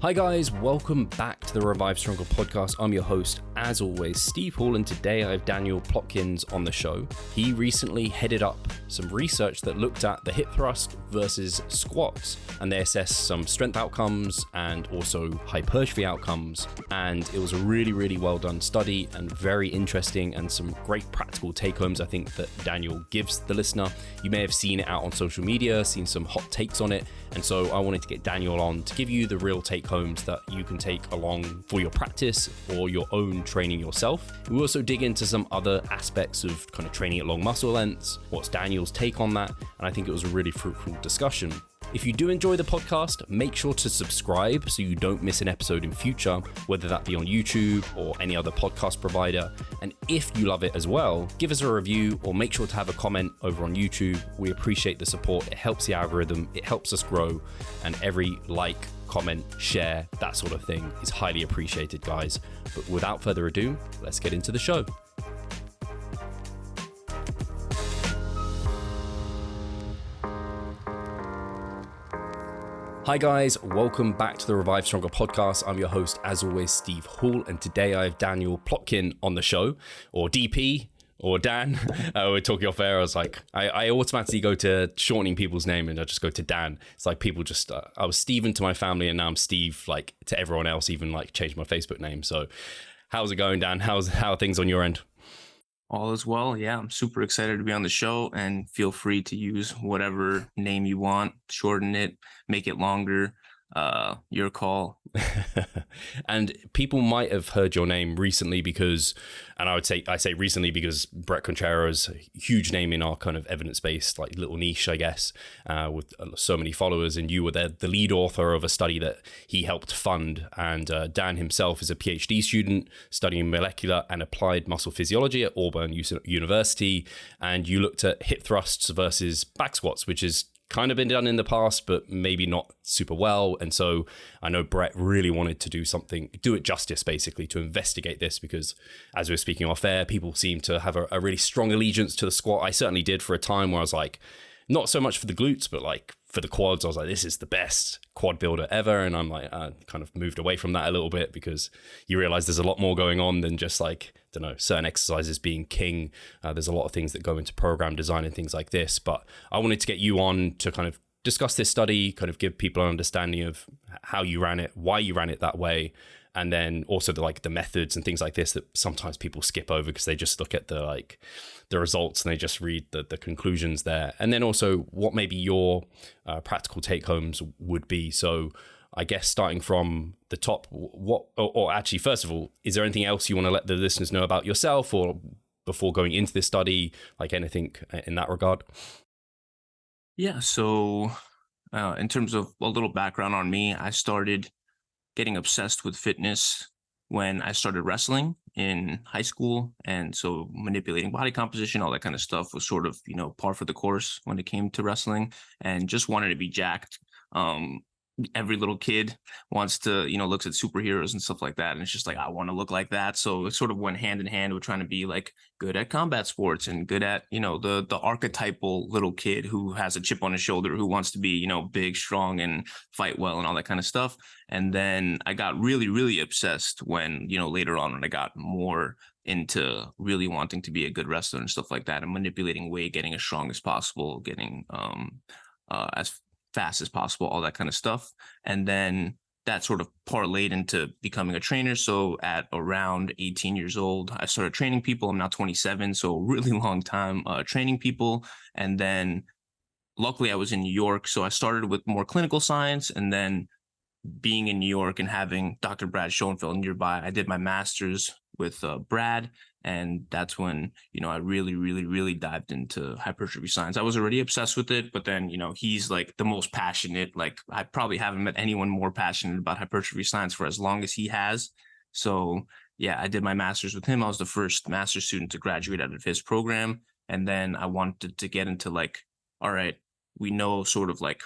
Hi guys, welcome back to the Revive Stronger podcast. I'm your host, as always, Steve Hall, and today I have Daniel Plotkin on the show. He recently headed up some research that looked at the hip thrust versus squats, and they assessed some strength outcomes and also hypertrophy outcomes, and it was a really well done study and very interesting and some great practical take-homes I think that Daniel gives the listener. You may have seen it out on social media, seen some hot takes on it, and so I wanted to get Daniel on to give you the real take-homes that you can take along for your practice or your own training yourself. We also dig into some other aspects of kind of training at long muscle lengths, what's Daniel's take on that, and I think it was a really fruitful discussion. If you do enjoy the podcast, make sure to subscribe so you don't miss an episode in future, whether that be on YouTube or any other podcast provider. And if you love it as well, give us a review or make sure to have a comment over on YouTube. We appreciate the support. It helps the algorithm, it helps us grow, and every like, comment, share, that sort of thing is highly appreciated, guys. But without further ado, let's get into the show. Hi guys, welcome back to the Revive Stronger podcast. I'm your host, as always, Steve Hall, and today I have Daniel Plotkin on the show, or DP, or Dan. We're talking off air. I was like, I automatically go to shortening people's name and I just go to Dan. It's like people just, I was Steven to my family and now I'm Steve, like to everyone else, even like changed my Facebook name. So how's it going, Dan? How are things on your end? All is well. Yeah, I'm super excited to be on the show, and feel free to use whatever name you want, shorten it, make it longer. Your call. And people might have heard your name recently because, and I say recently because Brett Contreras, a huge name in our kind of evidence-based like little niche, I guess, with so many followers, and you were the lead author of a study that he helped fund. And Dan himself is a PhD student studying molecular and applied muscle physiology at Auburn University, and you looked at hip thrusts versus back squats, which is kind of been done in the past, but maybe not super well. And so I know Brett really wanted to do it justice, basically, to investigate this, because as we were speaking off air, people seem to have a really strong allegiance to the squat. I certainly did for a time where I was like, not so much for the glutes, but like for the quads, I was like, this is the best quad builder ever. And I'm like, I kind of moved away from that a little bit because you realize there's a lot more going on than just like, I don't know, certain exercises being king. There's a lot of things that go into program design and things like this. But I wanted to get you on to kind of discuss this study, kind of give people an understanding of how you ran it, why you ran it that way, and then also the methods and things like this that sometimes people skip over because they just look at the results and they just read the conclusions there. And then also what maybe your practical take homes would be. So I guess starting from the top, or actually, first of all, is there anything else you want to let the listeners know about yourself, or before going into this study, like anything in that regard? Yeah. So in terms of a little background on me, I started getting obsessed with fitness when I started wrestling in high school. And so manipulating body composition, all that kind of stuff was sort of, par for the course when it came to wrestling, and just wanted to be jacked. Every little kid wants to, looks at superheroes and stuff like that. And it's just like, I want to look like that. So it sort of went hand in hand with trying to be like good at combat sports and good at, the archetypal little kid who has a chip on his shoulder, who wants to be, big, strong, and fight well and all that kind of stuff. And then I got really obsessed when, later on when I got more into really wanting to be a good wrestler and stuff like that, and manipulating weight, getting as strong as possible, getting as fast as possible, all that kind of stuff. And then that sort of parlayed into becoming a trainer. So at around 18 years old, I started training people. I'm now 27, so a really long time training people. And then luckily I was in New York, so I started with more clinical science, and then being in New York and having Dr. Brad Schoenfeld nearby, I did my master's with Brad. And that's when, I really dived into hypertrophy science. I was already obsessed with it, but then, he's like the most passionate. Like, I probably haven't met anyone more passionate about hypertrophy science for as long as he has. So yeah, I did my master's with him. I was the first master's student to graduate out of his program. And then I wanted to get into like, all right, we know sort of like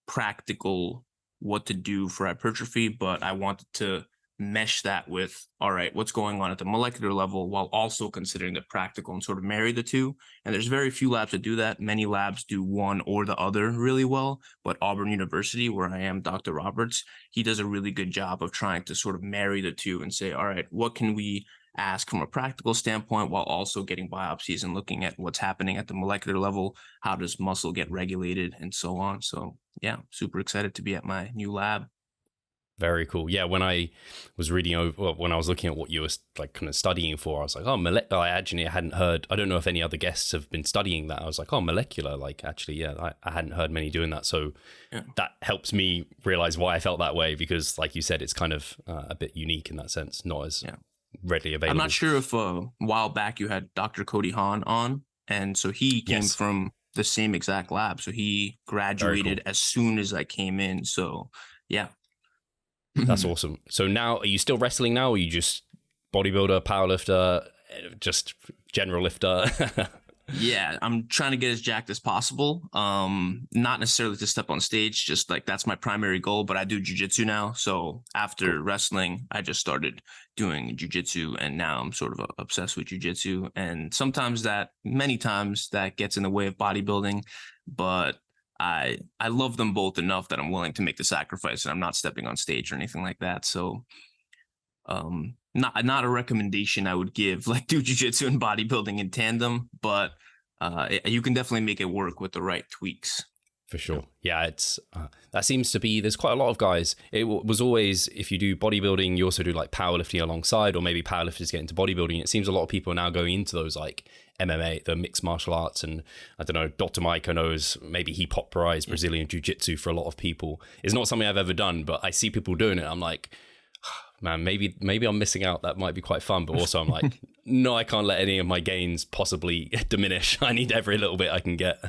practical what to do for hypertrophy, but I wanted to mesh that with, all right, what's going on at the molecular level while also considering the practical and sort of marry the two. And there's very few labs that do that. Many labs do one or the other really well, but Auburn University, where I am, Dr. Roberts, he does a really good job of trying to sort of marry the two and say, all right, what can we ask from a practical standpoint while also getting biopsies and looking at what's happening at the molecular level? How does muscle get regulated and so on? So yeah, super excited to be at my new lab. Very cool. Yeah, when I was reading over, well, when I was looking at what you were like kind of studying for, I was like, oh, I hadn't heard. I don't know if any other guests have been studying that. I was like, oh, molecular. Like, actually, yeah, I hadn't heard many doing that. So Yeah. that helps me realize why I felt that way, because, like you said, it's kind of a bit unique in that sense, not as readily available. I'm not sure if a while back you had Dr. Cody Hahn on, and so he came Yes. from the same exact lab. So he graduated as soon as I came in. So yeah. That's awesome. So now, are you still wrestling now, or are you just bodybuilder, powerlifter, just general lifter? Yeah, I'm trying to get as jacked as possible. Not necessarily to step on stage, just like that's my primary goal, but I do jujitsu now. So after wrestling, I just started doing jujitsu, and now I'm sort of obsessed with jujitsu. And many times that gets in the way of bodybuilding, but I love them both enough that I'm willing to make the sacrifice, and I'm not stepping on stage or anything like that. So not a recommendation I would give, like do jiu-jitsu and bodybuilding in tandem, but you can definitely make it work with the right tweaks. For sure. Yeah, it's that seems to be, there's quite a lot of guys. It was always, if you do bodybuilding, you also do like powerlifting alongside, or maybe powerlifters get into bodybuilding. It seems a lot of people are now going into those like MMA, the mixed martial arts, and I don't know, Dr. Mike, I know, maybe he popularized Brazilian jiu-jitsu for a lot of people. It's not something I've ever done, but I see people doing it. I'm like, man, maybe I'm missing out. That might be quite fun. But also I'm like, no, I can't let any of my gains possibly diminish. I need every little bit I can get.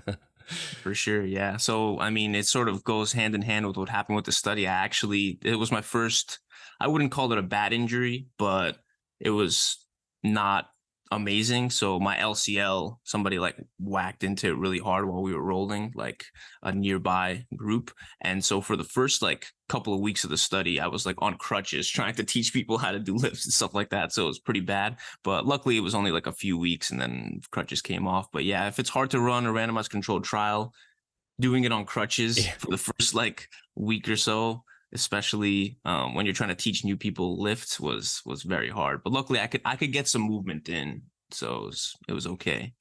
For sure, yeah. So, I mean, it sort of goes hand in hand with what happened with the study. It was my first, I wouldn't call it a bad injury, but it was not amazing. So my LCL, somebody like whacked into it really hard while we were rolling, like a nearby group. And so for the first like couple of weeks of the study, I was like on crutches trying to teach people how to do lifts and stuff like that. So it was pretty bad, but luckily it was only like a few weeks and then crutches came off. But yeah, if it's hard to run a randomized controlled trial, doing it on crutches for the first like week or so, especially when you're trying to teach new people lifts, was very hard. But luckily I could get some movement in, so it was okay.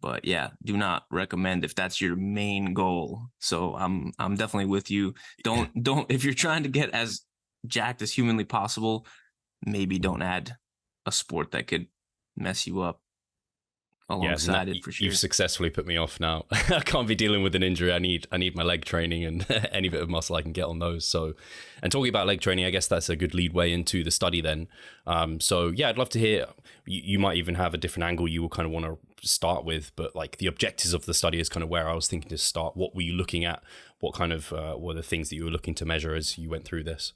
But yeah, do not recommend if that's your main goal. So I'm definitely with you. Don't if you're trying to get as jacked as humanly possible, maybe don't add a sport that could mess you up alongside it, for sure. You've successfully put me off now. I can't be dealing with an injury. I need my leg training and any bit of muscle I can get on those. So, and talking about leg training, I guess that's a good lead way into the study then. So yeah, I'd love to hear, you might even have a different angle you will kind of want to start with, but like the objectives of the study is kind of where I was thinking to start. What were you looking at? What kind of were the things that you were looking to measure as you went through this?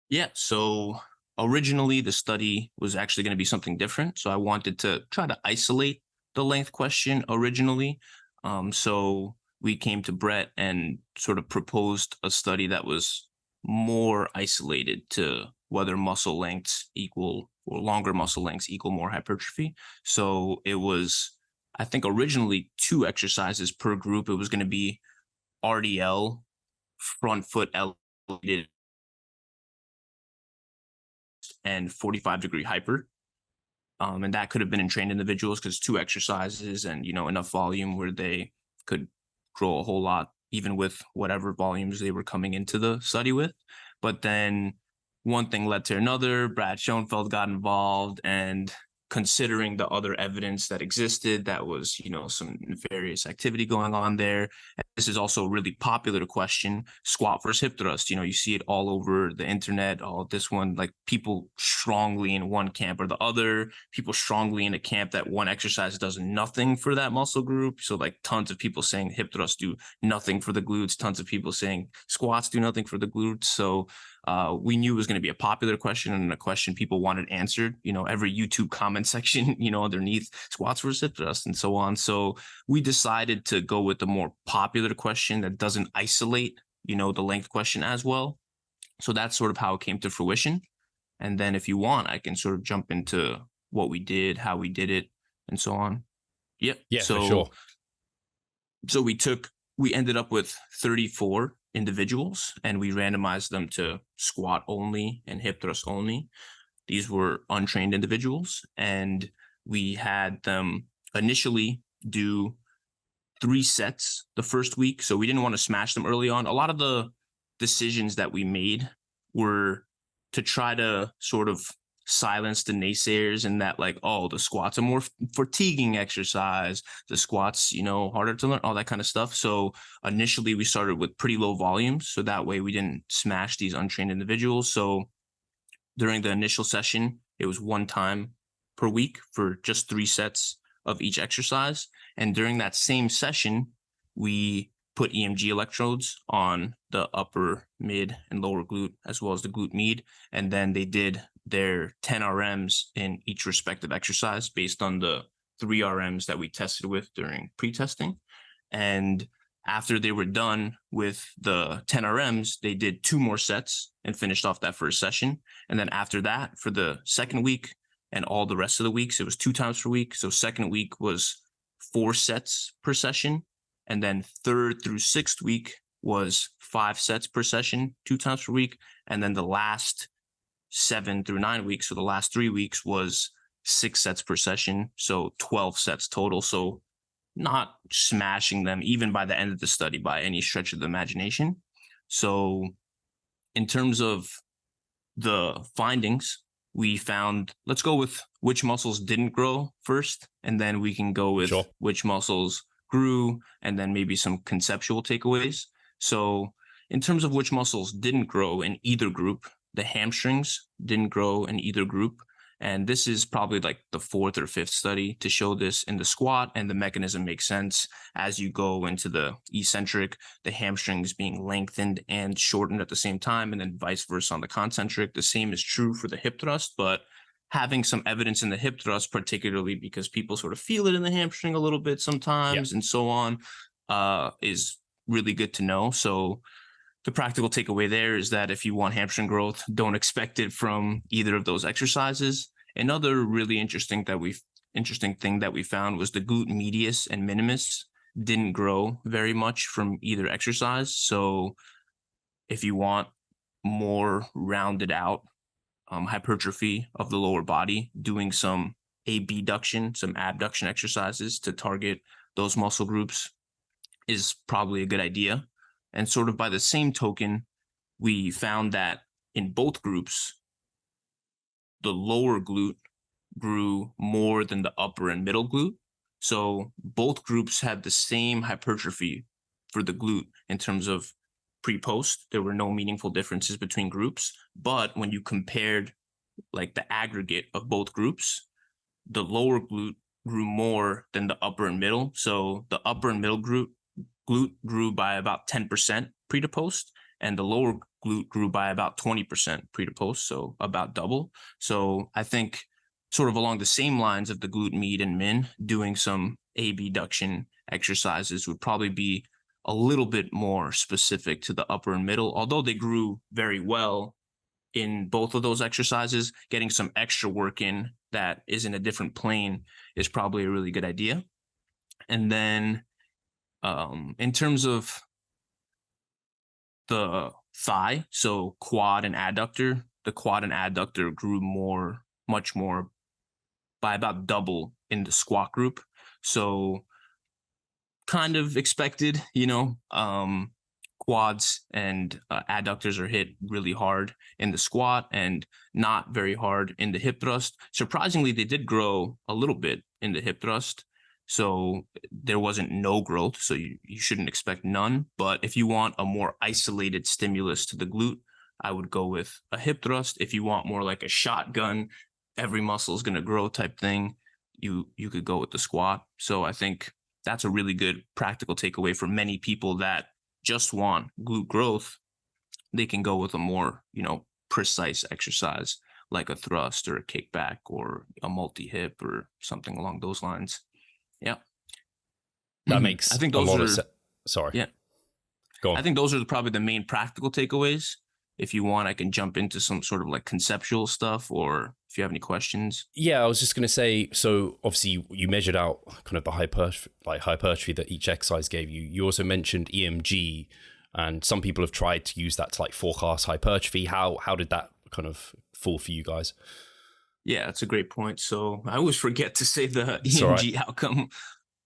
Yeah, so originally the study was actually going to be something different. So I wanted to try to isolate the length question originally. So we came to Brett and sort of proposed a study that was more isolated to whether muscle lengths equal, or longer muscle lengths equal more hypertrophy. So it was, I think originally 2 exercises per group. It was going to be RDL, front foot elevated, and 45-degree hyper. And that could have been in trained individuals because 2 exercises and, enough volume where they could grow a whole lot, even with whatever volumes they were coming into the study with. But then one thing led to another. Brad Schoenfeld got involved, and considering the other evidence that existed, that was, some nefarious activity going on there. And this is also a really popular question, squat versus hip thrust. You see it all over the internet, this one, like people strongly in one camp or the other, people strongly in a camp that one exercise does nothing for that muscle group. So like tons of people saying hip thrusts do nothing for the glutes, tons of people saying squats do nothing for the glutes. So we knew it was going to be a popular question and a question people wanted answered. Every YouTube comment section, underneath squats versus hip thrust and so on. So we decided to go with the more popular question that doesn't isolate, the length question as well. So that's sort of how it came to fruition. And then if you want, I can sort of jump into what we did, how we did it, and so on. Yep. Yeah, for sure. So we ended up with 34 individuals, and we randomized them to squat only and hip thrust only. These were untrained individuals, and we had them initially do 3 sets the first week. So we didn't want to smash them early on. A lot of the decisions that we made were to try to sort of silence the naysayers, and that like, oh, the squats are more fatiguing exercise, the squats, harder to learn, all that kind of stuff. So initially we started with pretty low volumes, so that way we didn't smash these untrained individuals. So during the initial session, it was 1 time per week for just 3 sets of each exercise. And during that same session, we put EMG electrodes on the upper, mid, and lower glute, as well as the glute med. And then they did their 10 RMs in each respective exercise based on the 3 RMs that we tested with during pre-testing. And after they were done with the 10 RMs, they did 2 more sets and finished off that first session. And then after that, for the second week and all the rest of the weeks, it was 2 times per week. So second week was 4 sets per session. And then third through 6th week was 5 sets per session, 2 times per week. And then the last 7 through 9 weeks, so the last 3 weeks, was 6 sets per session. So 12 sets total. So not smashing them even by the end of the study by any stretch of the imagination. So in terms of the findings, we found, let's go with which muscles didn't grow first, and then we can go with which muscles grew, and then maybe some conceptual takeaways. So in terms of which muscles didn't grow in either group, the hamstrings didn't grow in either group. And this is probably like the 4th or 5th study to show this in the squat, and the mechanism makes sense. As you go into the eccentric, the hamstrings being lengthened and shortened at the same time, and then vice versa on the concentric. The same is true for the hip thrust, but having some evidence in the hip thrust, particularly because people sort of feel it in the hamstring a little bit sometimes, and so on, is really good to know. So the practical takeaway there is that if you want hamstring growth, don't expect it from either of those exercises. Another really interesting thing that we found was the glute medius and minimus didn't grow very much from either exercise. So if you want more rounded out hypertrophy of the lower body, doing some abduction, some abduction exercises to target those muscle groups is probably a good idea. And sort of by the same token, we found that in both groups, the lower glute grew more than the upper and middle glute. So both groups had the same hypertrophy for the glute in terms of pre-post. There were no meaningful differences between groups. But when you compared like the aggregate of both groups, the lower glute grew more than the upper and middle. So the upper and middle glute grew by about 10% pre to post, and the lower glute grew by about 20% pre to post, so about double. So I think sort of along the same lines of the glute med and min, doing some abduction exercises would probably be a little bit more specific to the upper and middle. Although they grew very well in both of those exercises, getting some extra work in that is in a different plane is probably a really good idea. And then in terms of the thigh, so quad and adductor, the quad and adductor grew much more by about double in the squat group. So kind of expected, quads and adductors are hit really hard in the squat and not very hard in the hip thrust. Surprisingly, they did grow a little bit in the hip thrust. So there wasn't no growth, so you shouldn't expect none. But if you want a more isolated stimulus to the glute, I would go with a hip thrust. If you want more like a shotgun, every muscle is going to grow type thing, you could go with the squat. So I think that's a really good practical takeaway for many people that just want glute growth. They can go with a more, precise exercise like a thrust or a kickback or a multi-hip or something along those lines. Yeah. That makes I think those are sorry. Yeah. Go on. I think those are probably the main practical takeaways. if you want, I can jump into some sort of like conceptual stuff, or if you have any questions. Yeah, I was just going to say, so obviously you measured out kind of the hypertrophy that each exercise gave you. You also mentioned EMG, and some people have tried to use that to like forecast hypertrophy. How did that kind of fall for you guys? Yeah, that's a great point. So I always forget to say the It's all right. EMG outcome.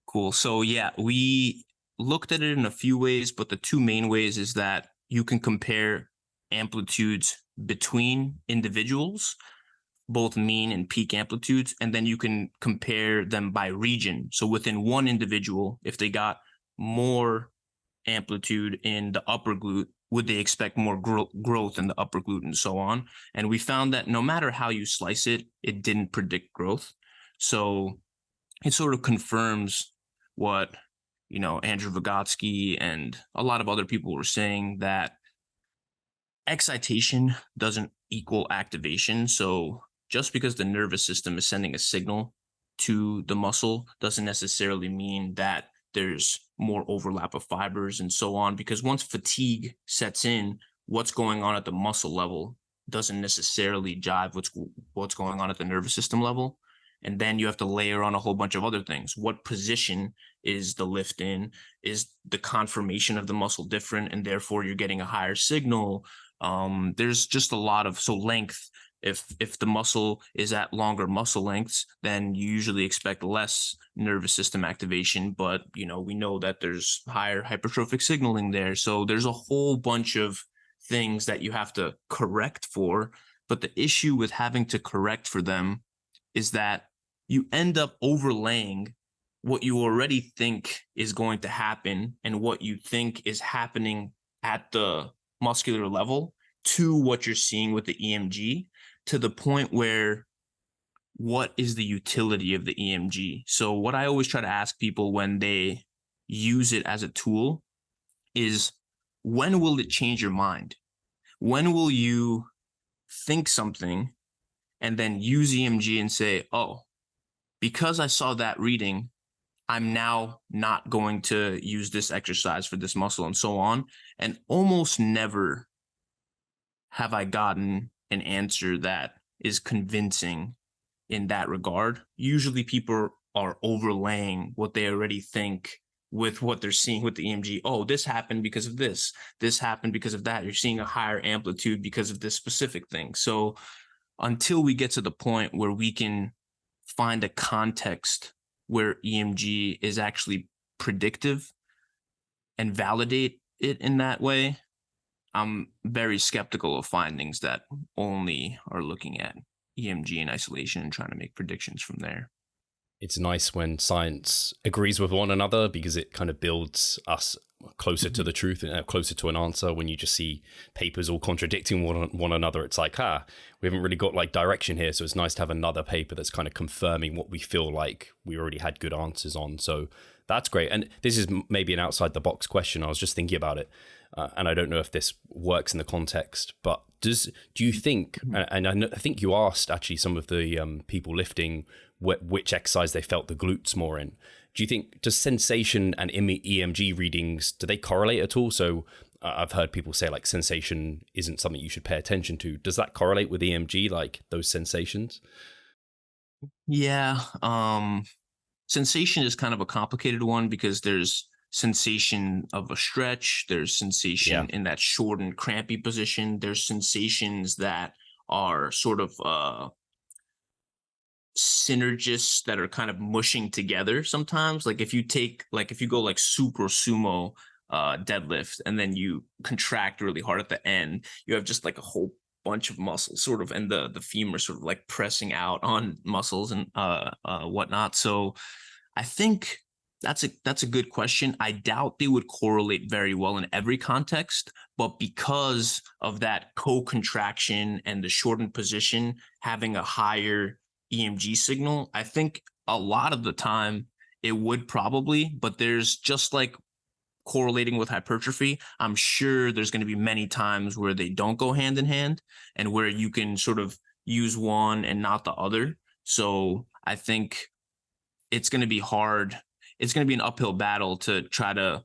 Cool. So yeah, we looked at it in a few ways, but the two main ways is that you can compare amplitudes between individuals, both mean and peak amplitudes, and then you can compare them by region. So within one individual, if they got more amplitude in the upper glute, would they expect more growth in the upper glute, and so on. And we found that no matter how you slice it, it didn't predict growth. So it sort of confirms what, Andrew Vygotsky and a lot of other people were saying, that excitation doesn't equal activation. So just because the nervous system is sending a signal to the muscle doesn't necessarily mean that there's more overlap of fibers and so on, because once fatigue sets in, what's going on at the muscle level doesn't necessarily jive what's going on at the nervous system level. And then you have to layer on a whole bunch of other things. What position is the lift in? Is the conformation of the muscle different, and therefore you're getting a higher signal? There's just a lot of, so length. If the muscle is at longer muscle lengths, then you usually expect less nervous system activation. But we know that there's higher hypertrophic signaling there. So there's a whole bunch of things that you have to correct for. But the issue with having to correct for them is that you end up overlaying what you already think is going to happen and what you think is happening at the muscular level to what you're seeing with the EMG, to the point where, what is the utility of the EMG? So what I always try to ask people when they use it as a tool is, when will it change your mind? When will you think something and then use EMG and say, oh, because I saw that reading, I'm now not going to use this exercise for this muscle, and so on. And almost never have I gotten an answer that is convincing in that regard. Usually people are overlaying what they already think with what they're seeing with the EMG. Oh, this happened because of this. This happened because of that. You're seeing a higher amplitude because of this specific thing. So until we get to the point where we can find a context where EMG is actually predictive and validate it in that way, I'm very skeptical of findings that only are looking at EMG in isolation and trying to make predictions from there. It's nice when science agrees with one another, because it kind of builds us closer to the truth and closer to an answer. When you just see papers all contradicting one another, it's like, we haven't really got like direction here. So it's nice to have another paper that's kind of confirming what we feel like we already had good answers on. So that's great. And this is maybe an outside the box question. I was just thinking about it. And I don't know if this works in the context, but do you think, and I think you asked actually some of the people lifting which exercise they felt the glutes more in. Do you think, does sensation and EMG readings, do they correlate at all? So I've heard people say like sensation isn't something you should pay attention to. Does that correlate with EMG, like those sensations? Yeah. Sensation is kind of a complicated one, because there's sensation of a stretch, there's sensation in that short and crampy position, there's sensations that are sort of synergists that are kind of mushing together sometimes. Like if you go like super sumo deadlift, and then you contract really hard at the end, you have just like a whole bunch of muscles sort of, and the femur sort of like pressing out on muscles and whatnot. So I think that's a good question. I doubt they would correlate very well in every context, but because of that co-contraction and the shortened position having a higher EMG signal, I think a lot of the time it would probably. But there's, just like correlating with hypertrophy, I'm sure there's going to be many times where they don't go hand in hand, and where you can sort of use one and not the other. So I think it's going to be hard. It's going to be an uphill battle to try to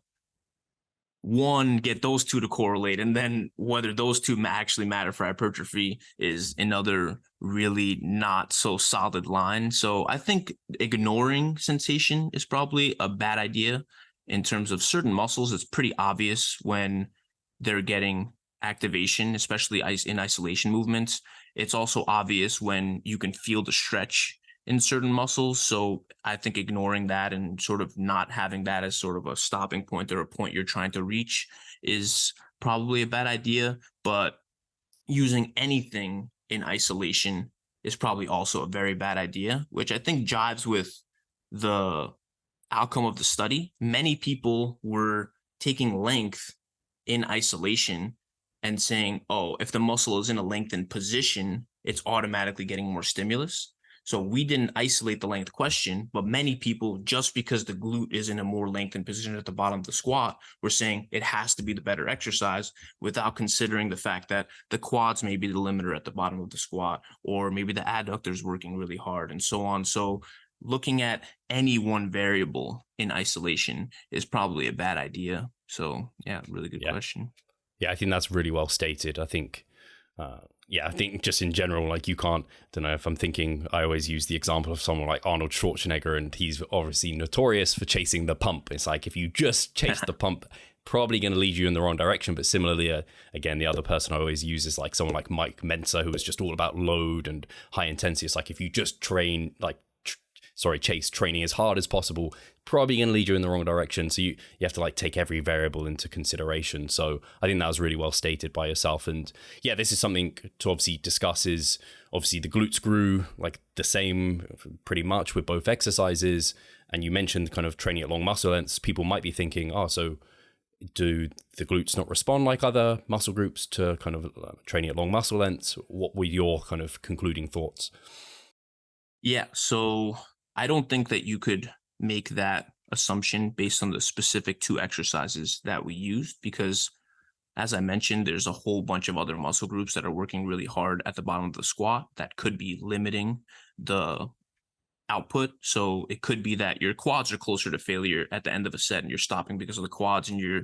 one, get those two to correlate, and then whether those two actually matter for hypertrophy is another really not so solid line. So I think ignoring sensation is probably a bad idea. In terms of certain muscles, it's pretty obvious when they're getting activation, especially in isolation movements. It's also obvious when you can feel the stretch in certain muscles. So I think ignoring that and sort of not having that as sort of a stopping point or a point you're trying to reach is probably a bad idea. But using anything in isolation is probably also a very bad idea, which I think jives with the outcome of the study. Many people were taking length in isolation and saying, oh, if the muscle is in a lengthened position, it's automatically getting more stimulus. So we didn't isolate the length question, but many people, just because the glute is in a more lengthened position at the bottom of the squat, were saying it has to be the better exercise without considering the fact that the quads may be the limiter at the bottom of the squat, or maybe the adductors working really hard and so on. So looking at any one variable in isolation is probably a bad idea. So yeah, really good question. Yeah, I think that's really well stated. I think I think just in general, like you can't, don't know if I'm thinking, I always use the example of someone like Arnold Schwarzenegger, and he's obviously notorious for chasing the pump. It's like, if you just chase the pump, probably going to lead you in the wrong direction. But similarly, again, the other person I always use is like someone like Mike Mensa, who is just all about load and high intensity. It's like, if you just chase training as hard as possible, probably going to lead you in the wrong direction. So you have to like take every variable into consideration. So I think that was really well stated by yourself. And yeah, this is something to obviously discuss. Is obviously the glutes grew like the same pretty much with both exercises. And you mentioned kind of training at long muscle lengths. People might be thinking, oh, so do the glutes not respond like other muscle groups to kind of training at long muscle lengths? What were your kind of concluding thoughts? Yeah, so I don't think that you could make that assumption based on the specific two exercises that we used, because as I mentioned, there's a whole bunch of other muscle groups that are working really hard at the bottom of the squat that could be limiting the output. So it could be that your quads are closer to failure at the end of a set and you're stopping because of the quads, and your,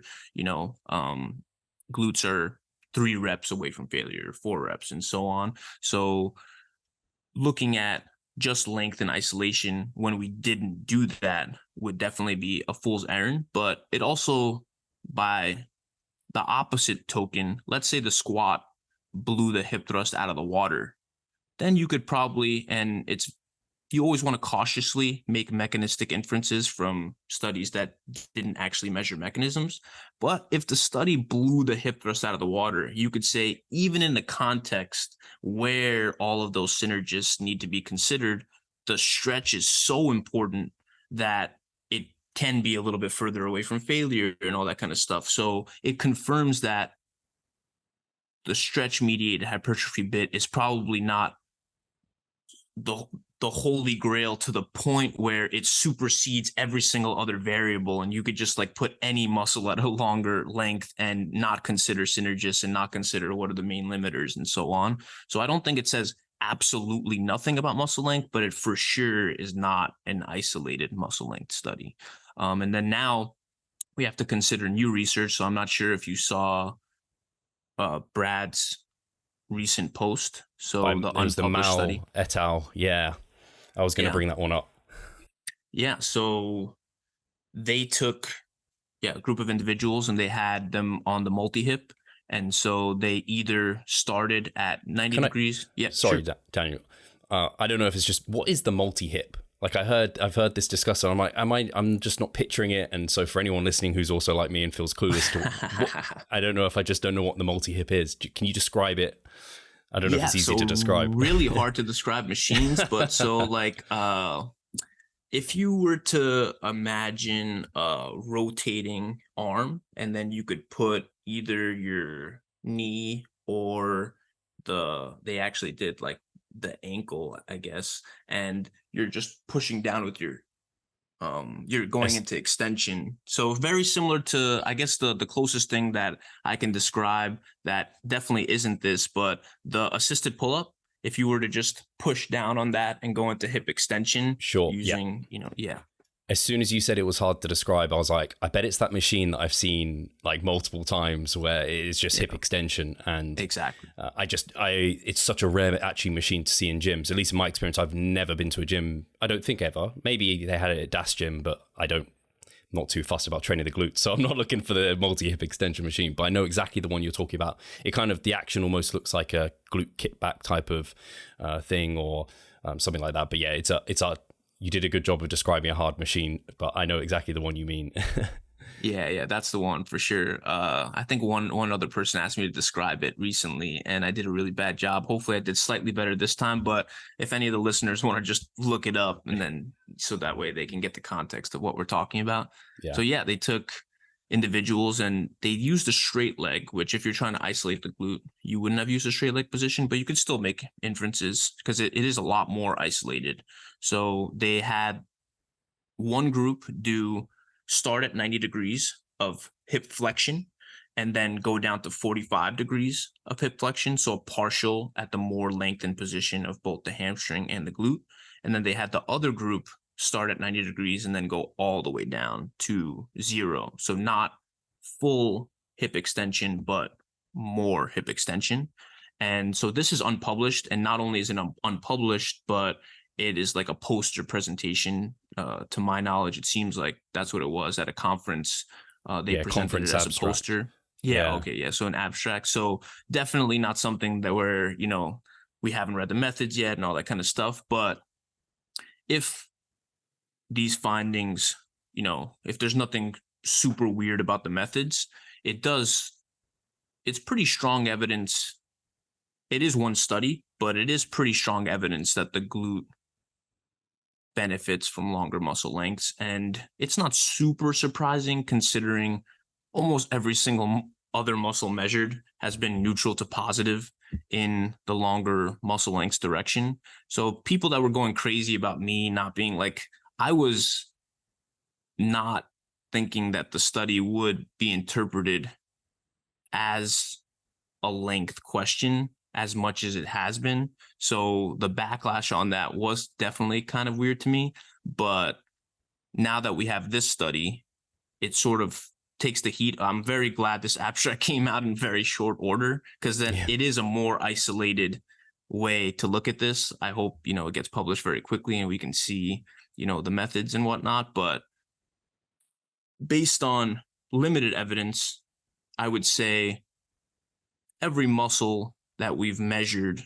glutes are 3 reps away from failure, 4 reps, and so on. So looking at just length in isolation when we didn't do that would definitely be a fool's errand. But it also, by the opposite token, let's say the squat blew the hip thrust out of the water, then you could probably, and it's, you always want to cautiously make mechanistic inferences from studies that didn't actually measure mechanisms. But if the study blew the hip thrust out of the water, you could say, even in the context where all of those synergists need to be considered, the stretch is so important that it can be a little bit further away from failure and all that kind of stuff. So it confirms that the stretch-mediated hypertrophy bit is probably not the holy grail to the point where it supersedes every single other variable, and you could just like put any muscle at a longer length and not consider synergists and not consider what are the main limiters and so on. So I don't think it says absolutely nothing about muscle length, but it for sure is not an isolated muscle length study. And then now we have to consider new research. So I'm not sure if you saw Brad's recent post. So the unpublished study, et al. Yeah, I was going to bring that one up. Yeah, so they took a group of individuals and they had them on the multi-hip. And so they either started at 90 degrees. Yeah, sorry, sure. Daniel. I don't know if it's just, what is the multi-hip? Like I've heard this discussed, and I'm like, I'm just not picturing it. And so for anyone listening who's also like me and feels clueless to I don't know if I just don't know what the multi-hip is. Can you describe it? I don't know if it's easy to describe. Really hard to describe machines, but so like if you were to imagine a rotating arm, and then you could put either your knee or they actually did like the ankle, I guess, and you're just pushing down with your you're going into extension. So very similar to, I guess, the closest thing that I can describe that definitely isn't this, but the assisted pull-up. If you were to just push down on that and go into hip extension, sure, using, As soon as you said it was hard to describe, I was like, I bet it's that machine that I've seen like multiple times where it is just hip extension. And Exactly. It's such a rare actually machine to see in gyms. At least in my experience, I've never been to a gym. I don't think ever. Maybe they had it at Das Gym, but not too fussed about training the glutes. So I'm not looking for the multi-hip extension machine, but I know exactly the one you're talking about. It kind of, the action almost looks like a glute kickback type of thing or something like that. But yeah, you did a good job of describing a hard machine, but I know exactly the one you mean. Yeah, that's the one for sure. I think one other person asked me to describe it recently, and I did a really bad job. Hopefully, I did slightly better this time. But if any of the listeners want to just look it up, and then so that way they can get the context of what we're talking about. Yeah. So yeah, they took individuals and they used a straight leg, which if you're trying to isolate the glute, you wouldn't have used a straight leg position, but you could still make inferences because it is a lot more isolated. So they had one group start at 90 degrees of hip flexion and then go down to 45 degrees of hip flexion. So a partial at the more lengthened position of both the hamstring and the glute. And then they had the other group start at 90 degrees and then go all the way down to 0. So not full hip extension, but more hip extension. And so this is unpublished. And not only is it unpublished, but it is like a poster presentation. To my knowledge, it seems like that's what it was at a conference. They presented it as a poster. Yeah. Okay. Yeah. So an abstract. So definitely not something that we haven't read the methods yet and all that kind of stuff. But if these findings, if there's nothing super weird about the methods, it's pretty strong evidence. It is one study, but it is pretty strong evidence that the glute benefits from longer muscle lengths. And it's not super surprising considering almost every single other muscle measured has been neutral to positive in the longer muscle lengths direction. So people that were going crazy about me not being like, I was not thinking that the study would be interpreted as a length question as much as it has been. So the backlash on that was definitely kind of weird to me. But now that we have this study, it sort of takes the heat. I'm very glad this abstract came out in very short order because then it is a more isolated way to look at this. I hope, it gets published very quickly and we can see, the methods and whatnot. But based on limited evidence, I would say every muscle that we've measured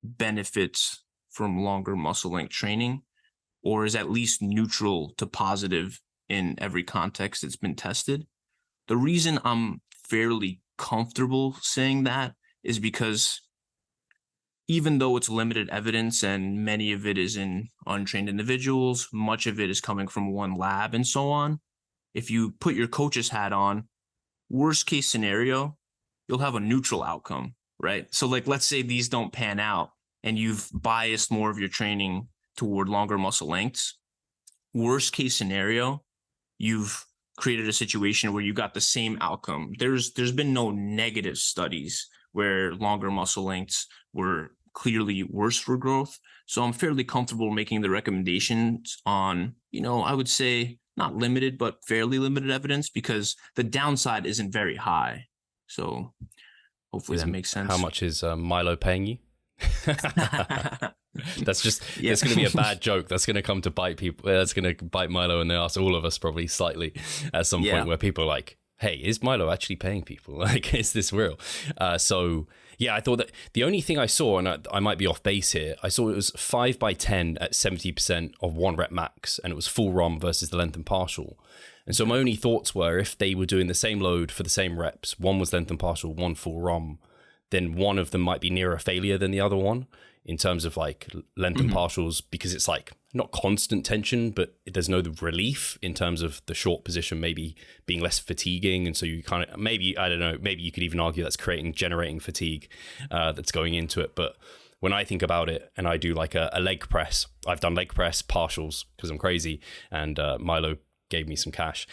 benefits from longer muscle length training or is at least neutral to positive in every context it's been tested. The reason I'm fairly comfortable saying that is because even though it's limited evidence and many of it is in untrained individuals, much of it is coming from one lab and so on. If you put your coach's hat on, worst case scenario, you'll have a neutral outcome, right? So like, let's say these don't pan out and you've biased more of your training toward longer muscle lengths. Worst case scenario, you've created a situation where you got the same outcome. There's been no negative studies where longer muscle lengths were clearly worse for growth. So I'm fairly comfortable making the recommendations on, I would say not limited, but fairly limited evidence because the downside isn't very high. So hopefully that makes sense. How much is Milo paying you? That's just, it's going to be a bad joke. That's going to come to bite people. That's going to bite Milo in the ass, all of us probably slightly at some point where people are like, hey, is Milo actually paying people? Like, is this real? So yeah, I thought that the only thing I saw, and I might be off base here, I saw it was 5x10 at 70% of 1 rep max, and it was full ROM versus the length and partial. And so my only thoughts were if they were doing the same load for the same reps, one was length and partial, one full ROM, then one of them might be nearer failure than the other one in terms of like length and partials, because it's like not constant tension, but there's no relief in terms of the short position maybe being less fatiguing. And so you kind of, maybe, I don't know, maybe you could even argue that's generating fatigue that's going into it. But when I think about it and I do like a leg press, I've done leg press partials because I'm crazy, and Milo gave me some cash.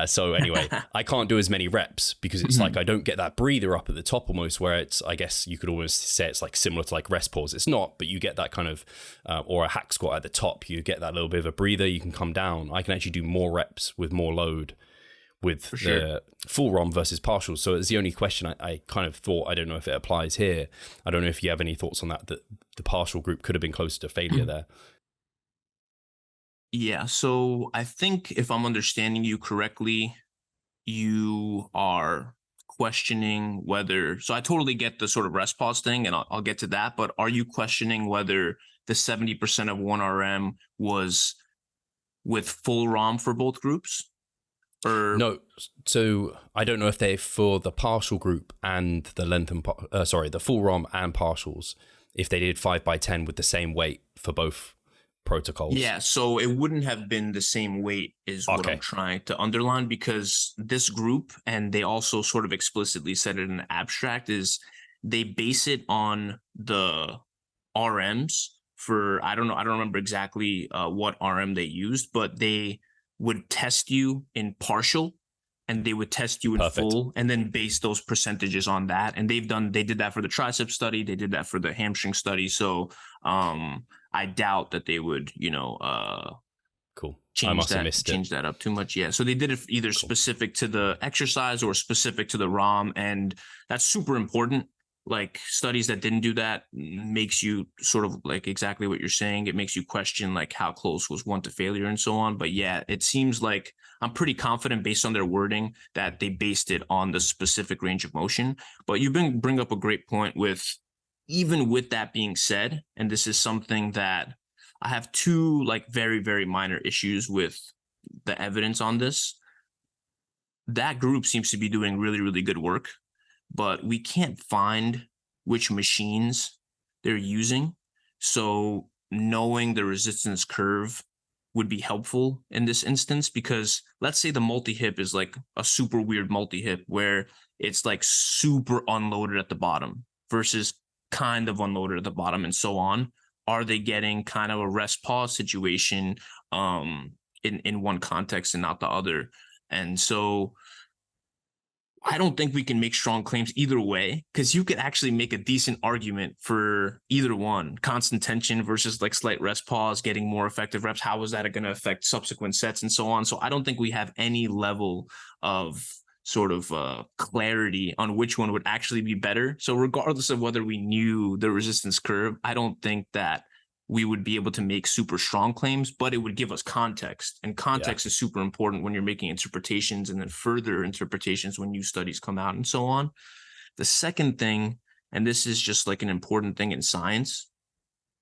So anyway, I can't do as many reps because it's like I don't get that breather up at the top almost, where it's, I guess you could almost say it's like similar to like rest pause. It's not, but you get that kind of, or a hack squat at the top, you get that little bit of a breather, you can come down. I can actually do more reps with more load with the full ROM versus partials. So it's the only question I kind of thought, I don't know if it applies here. I don't know if you have any thoughts on that the partial group could have been closer to failure there. Yeah, so I think if I'm understanding you correctly, you are questioning whether, so I totally get the sort of rest pause thing, and I'll get to that, but are you questioning whether the 70% of 1RM was with full ROM for both groups? Or no, so I don't know if they for the partial group and the length and the full ROM and partials, if they did 5x10 with the same weight for both protocols. Yeah, so it wouldn't have been the same weight is what I'm trying to underline, because this group, and they also sort of explicitly said it in the abstract, is they base it on the RMs for, I don't remember exactly what RM they used, but they would test you in partial and they would test you in full, and then base those percentages on that. And they did that for the tricep study, they did that for the hamstring study. So I doubt that they would, cool. change that up too much. Yeah. So they did it either specific to the exercise or specific to the ROM, and that's super important. Like studies that didn't do that makes you sort of like exactly what you're saying. It makes you question like how close was one to failure and so on. But yeah, it seems like I'm pretty confident based on their wording that they based it on the specific range of motion. But you bring up a great point with, even with that being said, and this is something that I have two like very, very minor issues with the evidence on this. That group seems to be doing really, really good work, but we can't find which machines they're using. So knowing the resistance curve would be helpful in this instance, because let's say the multi-hip is like a super weird multi-hip where it's like super unloaded at the bottom versus kind of unloaded at the bottom and so on. Are they getting kind of a rest pause situation in one context and not the other? And so I don't think we can make strong claims either way, because you could actually make a decent argument for either one. Constant tension versus like slight rest pause, getting more effective reps. How is that going to affect subsequent sets and so on? So I don't think we have any level of sort of clarity on which one would actually be better. So regardless of whether we knew the resistance curve, I don't think that we would be able to make super strong claims, but it would give us context. And context is super important when you're making interpretations, and then further interpretations when new studies come out and so on. The second thing, and this is just like an important thing in science,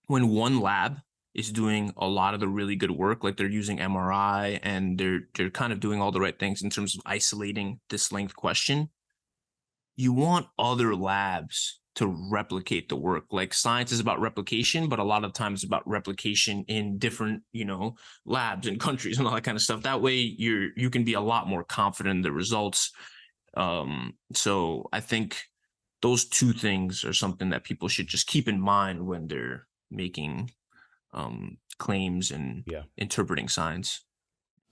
when one lab is doing a lot of the really good work, like they're using MRI and they're kind of doing all the right things in terms of isolating this length question, you want other labs to replicate the work. Like science is about replication, but a lot of times it's about replication in different, labs and countries and all that kind of stuff. That way you can be a lot more confident in the results. So I think those two things are something that people should just keep in mind when they're making claims and interpreting science.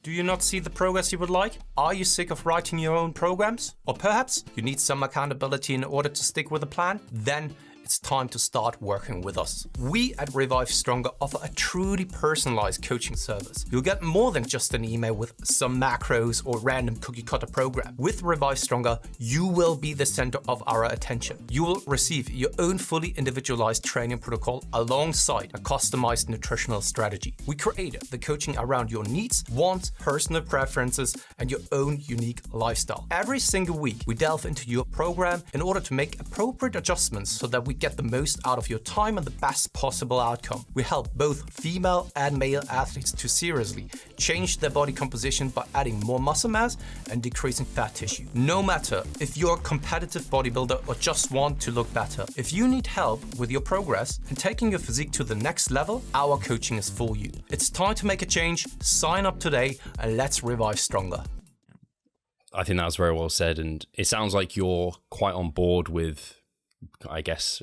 Do you not see the progress you would like? Are you sick of writing your own programs? Or perhaps you need some accountability in order to stick with a plan? Then it's time to start working with us. We at Revive Stronger offer a truly personalized coaching service. You'll get more than just an email with some macros or random cookie cutter program. With Revive Stronger, you will be the center of our attention. You will receive your own fully individualized training protocol alongside a customized nutritional strategy. We created the coaching around your needs, wants, personal preferences, and your own unique lifestyle. Every single week, we delve into your program in order to make appropriate adjustments so that we get the most out of your time and the best possible outcome. We help both female and male athletes to seriously change their body composition by adding more muscle mass and decreasing fat tissue. No matter if you're a competitive bodybuilder or just want to look better, if you need help with your progress and taking your physique to the next level, our coaching is for you. It's time to make a change. Sign up today and let's revive stronger. I think that was very well said, and it sounds like you're quite on board with, I guess,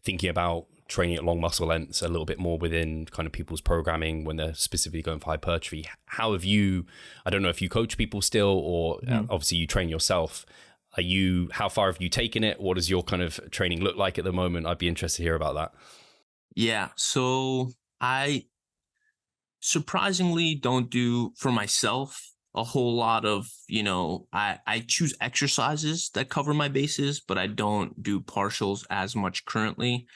thinking about training at long muscle lengths a little bit more within kind of people's programming when they're specifically going for hypertrophy. How have you, I don't know if you coach people still, or obviously you train yourself. How far have you taken it? What does your kind of training look like at the moment? I'd be interested to hear about that. Yeah. So I surprisingly don't do for myself a whole lot of, I choose exercises that cover my bases, but I don't do partials as much currently.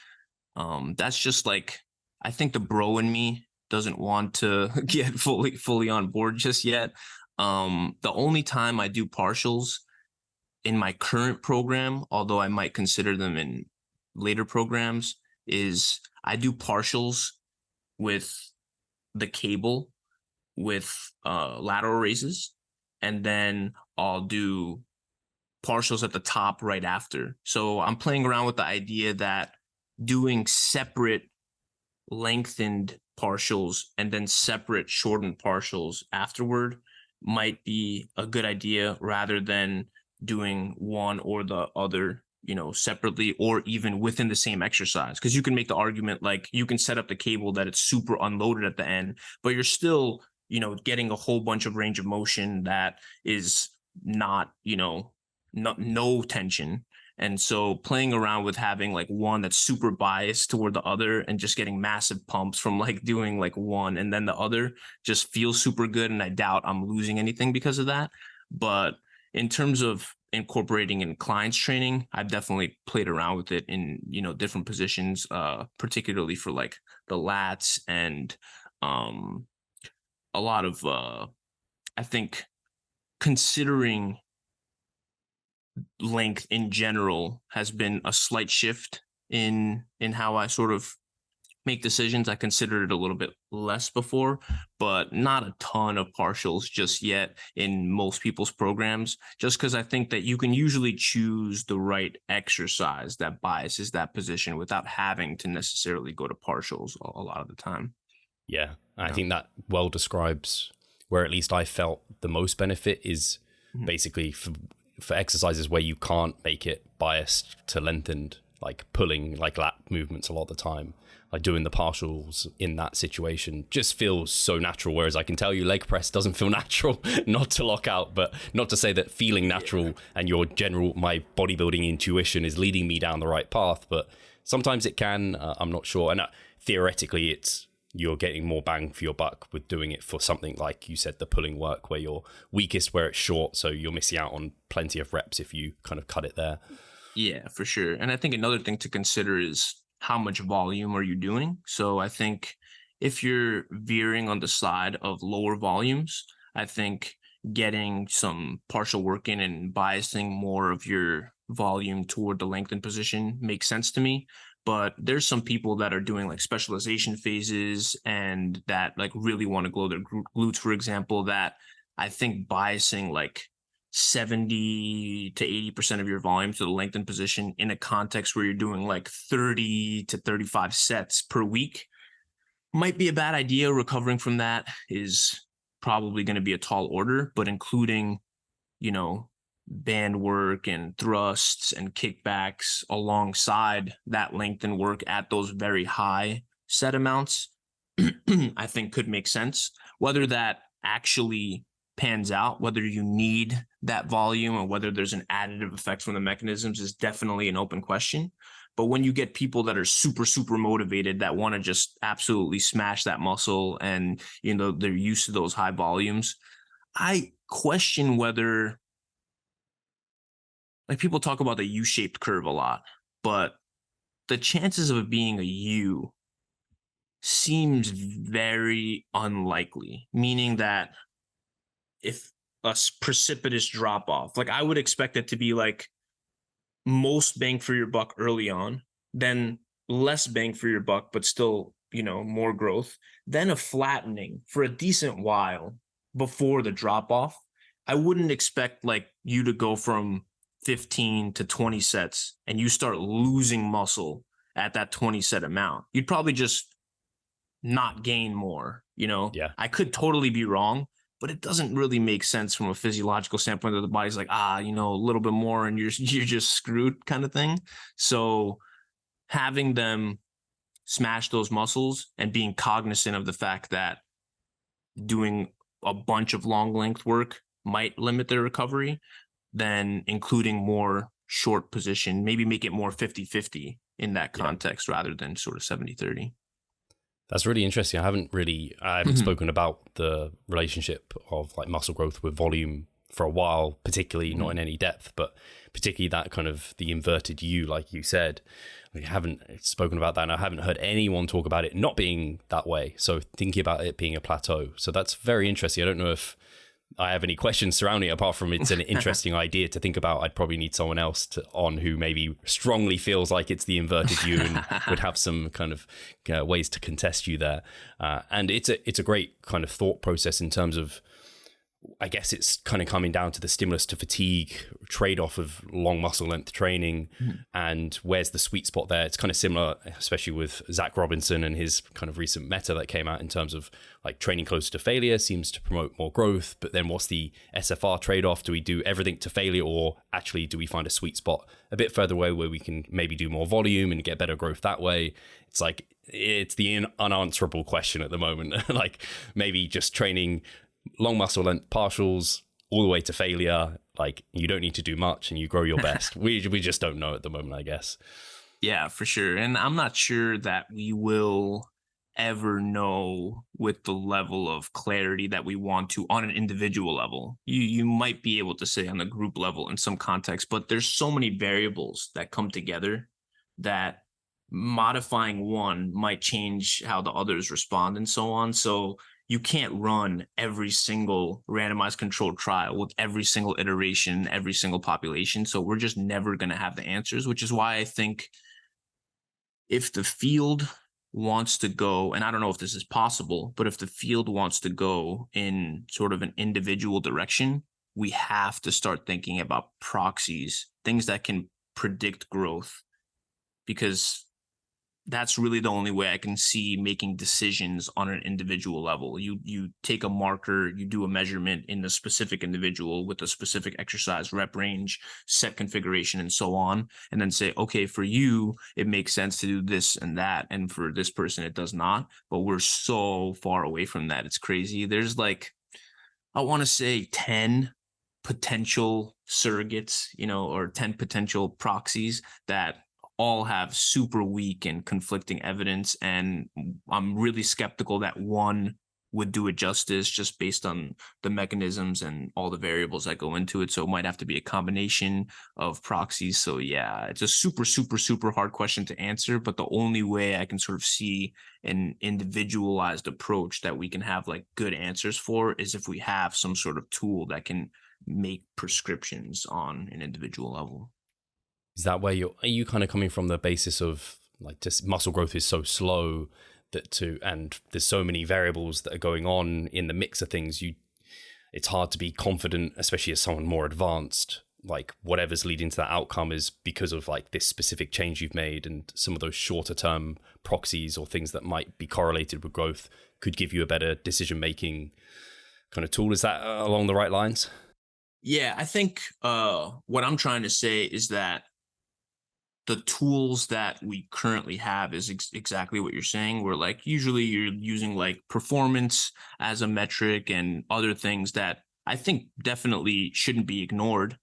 That's just like, I think the bro in me doesn't want to get fully on board just yet. The only time I do partials in my current program, although I might consider them in later programs, is I do partials with the cable with lateral raises, and then I'll do partials at the top right after. So I'm playing around with the idea that doing separate lengthened partials and then separate shortened partials afterward might be a good idea, rather than doing one or the other, separately, or even within the same exercise. Because you can make the argument, like, you can set up the cable that it's super unloaded at the end, but you're still, getting a whole bunch of range of motion that is not, no tension. And so playing around with having like one that's super biased toward the other and just getting massive pumps from like doing like one and then the other just feels super good. And I doubt I'm losing anything because of that. But in terms of incorporating in clients training, I've definitely played around with it in, different positions, particularly for like the lats and a lot of, I think, considering length in general has been a slight shift in how I sort of make decisions. I considered it a little bit less before, but not a ton of partials just yet in most people's programs, just because I think that you can usually choose the right exercise that biases that position without having to necessarily go to partials a lot of the time. Yeah, I think that well describes where at least I felt the most benefit is basically for exercises where you can't make it biased to lengthened, like pulling, like lat movements a lot of the time. Like doing the partials in that situation just feels so natural. Whereas I can tell you leg press doesn't feel natural, not to lock out, but not to say that feeling natural and my bodybuilding intuition is leading me down the right path. But sometimes it can, I'm not sure. And theoretically, you're getting more bang for your buck with doing it for something like you said, the pulling work, where you're weakest, where it's short. So you're missing out on plenty of reps if you kind of cut it there. Yeah, for sure. And I think another thing to consider is how much volume are you doing? So I think if you're veering on the side of lower volumes, I think getting some partial work in and biasing more of your volume toward the lengthened position makes sense to me. But there's some people that are doing like specialization phases and that like really want to grow their glutes, for example, that I think biasing like 70 to 80% of your volume to the lengthened position in a context where you're doing like 30 to 35 sets per week might be a bad idea. Recovering from that is probably going to be a tall order, but including, band work and thrusts and kickbacks alongside that lengthened work at those very high set amounts, I think could make sense. Whether that actually pans out, whether you need that volume or whether there's an additive effect from the mechanisms is definitely an open question. But when you get people that are super, super motivated that want to just absolutely smash that muscle and, they're used to those high volumes, I question whether, like, people talk about the U-shaped curve a lot, but the chances of it being a U seems very unlikely, meaning that if a precipitous drop off, like I would expect it to be like most bang for your buck early on, then less bang for your buck, but still, more growth, then a flattening for a decent while before the drop off. I wouldn't expect like you to go from 15 to 20 sets and you start losing muscle at that 20 set amount. You'd probably just not gain more, Yeah. I could totally be wrong, but it doesn't really make sense from a physiological standpoint that the body's like, a little bit more and you're just screwed kind of thing. So having them smash those muscles, and being cognizant of the fact that doing a bunch of long length work might limit their recovery, then including more short position, maybe make it more 50-50 in that context rather than sort of 70-30. That's really interesting. I haven't spoken about the relationship of like muscle growth with volume for a while, particularly not in any depth, but particularly that kind of the inverted U, like you said. We haven't spoken about that, and I haven't heard anyone talk about it not being that way. So thinking about it being a plateau. So that's very interesting. I don't know if I have any questions surrounding it, apart from it's an interesting idea to think about. I'd probably need someone else on who maybe strongly feels like it's the inverted U and would have some kind of ways to contest you there. And it's a great kind of thought process in terms of, I guess it's kind of coming down to the stimulus to fatigue trade-off of long muscle length training and where's the sweet spot there. It's kind of similar, especially with Zach Robinson and his kind of recent meta that came out in terms of like training closer to failure seems to promote more growth. But then what's the SFR trade-off? Do we do everything to failure, or actually do we find a sweet spot a bit further away where we can maybe do more volume and get better growth that way? It's like, it's the unanswerable question at the moment. Like maybe just training long muscle length partials all the way to failure, like you don't need to do much and you grow your best. we just don't know at the moment, I guess. Yeah, for sure. And I'm not sure that we will ever know with the level of clarity that we want to on an individual level. You might be able to say on the group level in some context, but there's so many variables that come together that modifying one might change how the others respond and so on. So you can't run every single randomized controlled trial with every single iteration, every single population. So we're just never going to have the answers, which is why I think if the field wants to go, and I don't know if this is possible, but if the field wants to go in sort of an individual direction, we have to start thinking about proxies, things that can predict growth, because that's really the only way I can see making decisions on an individual level. You take a marker, you do a measurement in the specific individual with a specific exercise rep range, set configuration, and so on, and then say, okay, for you, it makes sense to do this and that, and for this person, it does not. But we're so far away from that. It's crazy. There's like, I want to say 10 potential surrogates, or 10 potential proxies that all have super weak and conflicting evidence, and I'm really skeptical that one would do it justice just based on the mechanisms and all the variables that go into it. So it might have to be a combination of proxies. So yeah, it's a super, super, super hard question to answer, but the only way I can sort of see an individualized approach that we can have like good answers for is if we have some sort of tool that can make prescriptions on an individual level. Is that where are you kind of coming from the basis of like just muscle growth is so slow and there's so many variables that are going on in the mix of things, it's hard to be confident, especially as someone more advanced, like whatever's leading to that outcome is because of like this specific change you've made, and some of those shorter term proxies or things that might be correlated with growth could give you a better decision making kind of tool. Is that along the right lines? Yeah, I think what I'm trying to say is that the tools that we currently have is exactly what you're saying, where like usually you're using like performance as a metric and other things that I think definitely shouldn't be ignored.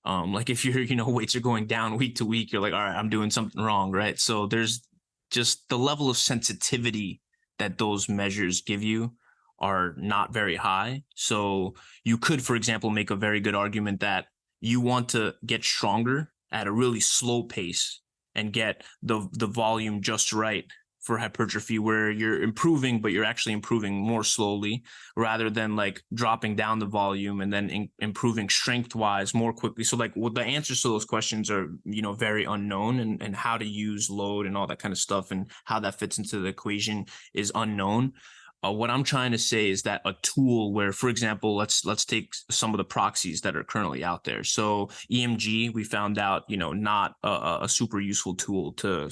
Like if your weights are going down week to week, you're like, all right, I'm doing something wrong, right? So there's just the level of sensitivity that those measures give you are not very high. So you could, for example, make a very good argument that you want to get stronger at a really slow pace and get the volume just right for hypertrophy, where you're improving, but you're actually improving more slowly, rather than like dropping down the volume and then improving strength wise more quickly. So like the answers to those questions are, very unknown, and how to use load and all that kind of stuff and how that fits into the equation is unknown. What I'm trying to say is that a tool where, for example, let's take some of the proxies that are currently out there. So EMG, we found out, not a super useful tool to,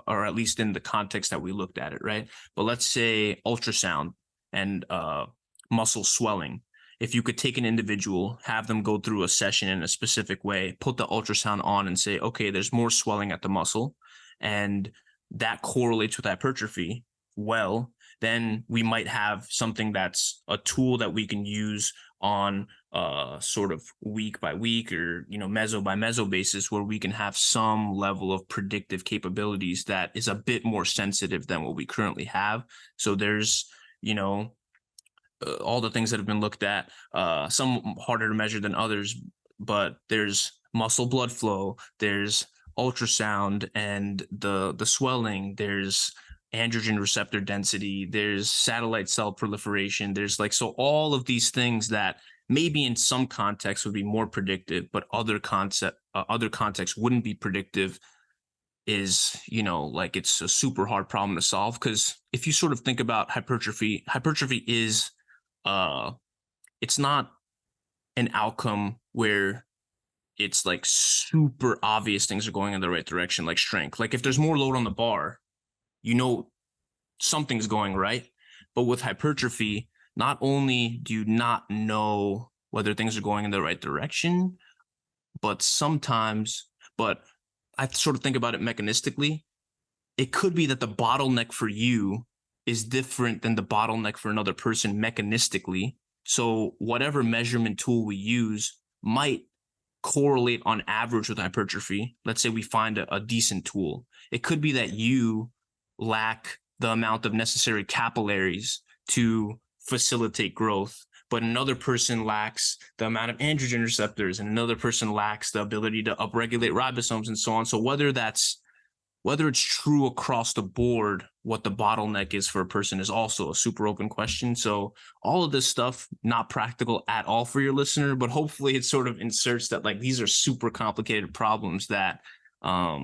or at least in the context that we looked at it, right? But let's say ultrasound and muscle swelling. If you could take an individual, have them go through a session in a specific way, put the ultrasound on and say, okay, there's more swelling at the muscle, and that correlates with hypertrophy well, then we might have something that's a tool that we can use on sort of week by week or, meso by meso basis, where we can have some level of predictive capabilities that is a bit more sensitive than what we currently have. So there's, all the things that have been looked at, some harder to measure than others, but there's muscle blood flow, there's ultrasound and the swelling, there's androgen receptor density, there's satellite cell proliferation, there's so all of these things that maybe in some contexts would be more predictive, but other contexts wouldn't be predictive, is it's a super hard problem to solve. Because if you sort of think about hypertrophy is it's not an outcome where it's super obvious things are going in the right direction, like strength. If there's more load on the bar, something's going right. But with hypertrophy, not only do you not know whether things are going in the right direction, but I sort of think about it mechanistically. It could be that the bottleneck for you is different than the bottleneck for another person mechanistically. So whatever measurement tool we use might correlate on average with hypertrophy. Let's say we find a decent tool. It could be that you lack the amount of necessary capillaries to facilitate growth, but another person lacks the amount of androgen receptors, and another person lacks the ability to upregulate ribosomes and so on. So whether it's true across the board, what the bottleneck is for a person is also a super open question. So all of this stuff, not practical at all for your listener, but hopefully it sort of inserts that these are super complicated problems that are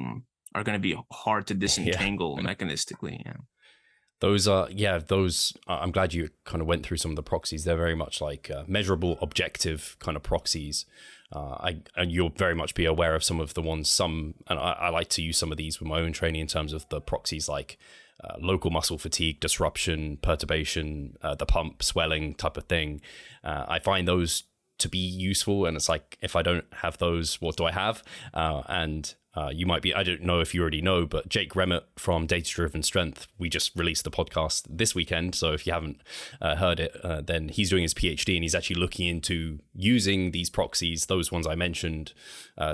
going to be hard to disentangle mechanistically. Yeah. I'm glad you kind of went through some of the proxies. They're very much measurable, objective kind of proxies. And you'll very much be aware of some of the ones, and I like to use some of these with my own training in terms of the proxies local muscle fatigue, disruption, perturbation, the pump, swelling type of thing. I find those to be useful, and it's if I don't have those, what do I have? You might be, I don't know if you already know, but Jake Remmert from Data Driven Strength, we just released the podcast this weekend. So if you haven't heard it, then he's doing his PhD, and he's actually looking into using these proxies, those ones I mentioned,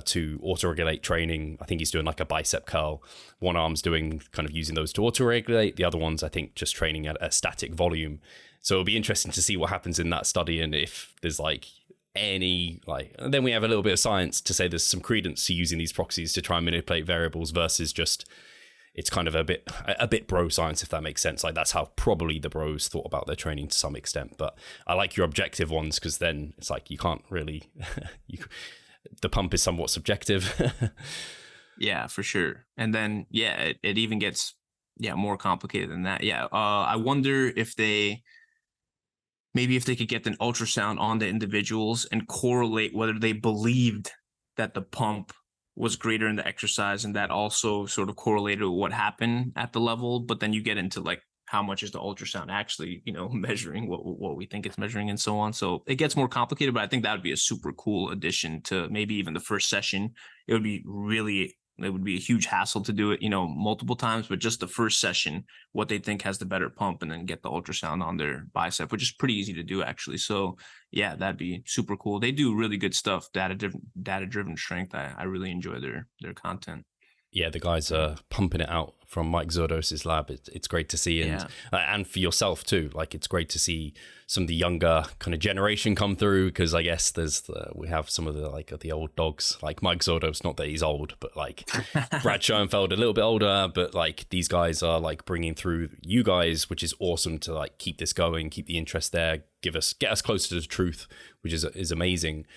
to auto-regulate training. I think he's doing a bicep curl. One arm's doing kind of using those to auto-regulate. The other one's, I think, just training at a static volume. So it'll be interesting to see what happens in that study, and if there's and then we have a little bit of science to say there's some credence to using these proxies to try and manipulate variables versus just it's kind of a bit bro science, if that makes sense. That's how probably the bros thought about their training to some extent. But I like your objective ones, because then it's you can't really the pump is somewhat subjective. Yeah, for sure. And then it even gets more complicated than that. I wonder if they could get an ultrasound on the individuals and correlate whether they believed that the pump was greater in the exercise, and that also sort of correlated with what happened at the level. But then you get into how much is the ultrasound actually, measuring what we think it's measuring and so on. So it gets more complicated, but I think that would be a super cool addition to maybe even the first session. It would be a huge hassle to do it, multiple times, but just the first session, what they think has the better pump, and then get the ultrasound on their bicep, which is pretty easy to do actually. So yeah, that'd be super cool. They do really good stuff, data-driven strength. I really enjoy their content. Yeah, the guys are pumping it out from Mike Zordos's lab. It's great to see, and for yourself too. It's great to see some of the younger kind of generation come through, because I guess we have some of the old dogs, like Mike Zordos. Not that he's old, but Brad Schoenfeld, a little bit older. But these guys are bringing through you guys, which is awesome to keep this going, keep the interest there, get us closer to the truth, which is amazing.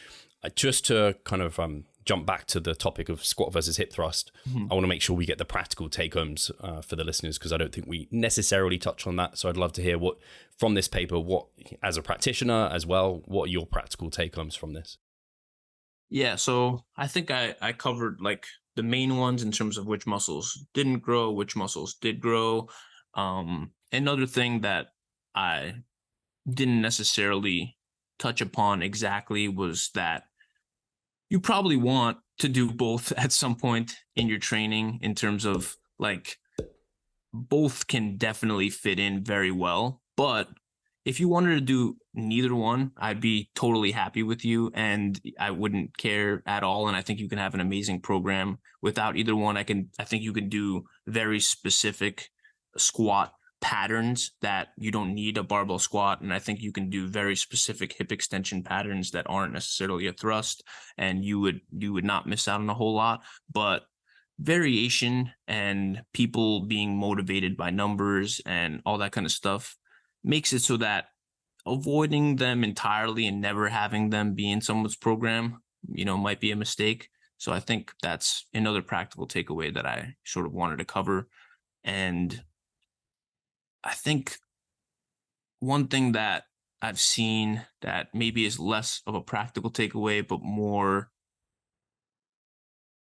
Just to kind of jump back to the topic of squat versus hip thrust, I want to make sure we get the practical take-homes for the listeners, because I don't think we necessarily touch on that. So I'd love to hear from this paper, as a practitioner as well, what are your practical take-homes from this? Yeah, so I think I covered the main ones in terms of which muscles didn't grow, which muscles did grow. Another thing that I didn't necessarily touch upon exactly was that you probably want to do both at some point in your training, in terms of both can definitely fit in very well. But if you wanted to do neither one, I'd be totally happy with you, and I wouldn't care at all. And I think you can have an amazing program without either one. I think you can do very specific squat patterns that you don't need a barbell squat. And I think you can do very specific hip extension patterns that aren't necessarily a thrust, and you would not miss out on a whole lot. But variation and people being motivated by numbers and all that kind of stuff makes it so that avoiding them entirely and never having them be in someone's program, might be a mistake. So I think that's another practical takeaway that I sort of wanted to cover. And I think one thing that I've seen that maybe is less of a practical takeaway, but more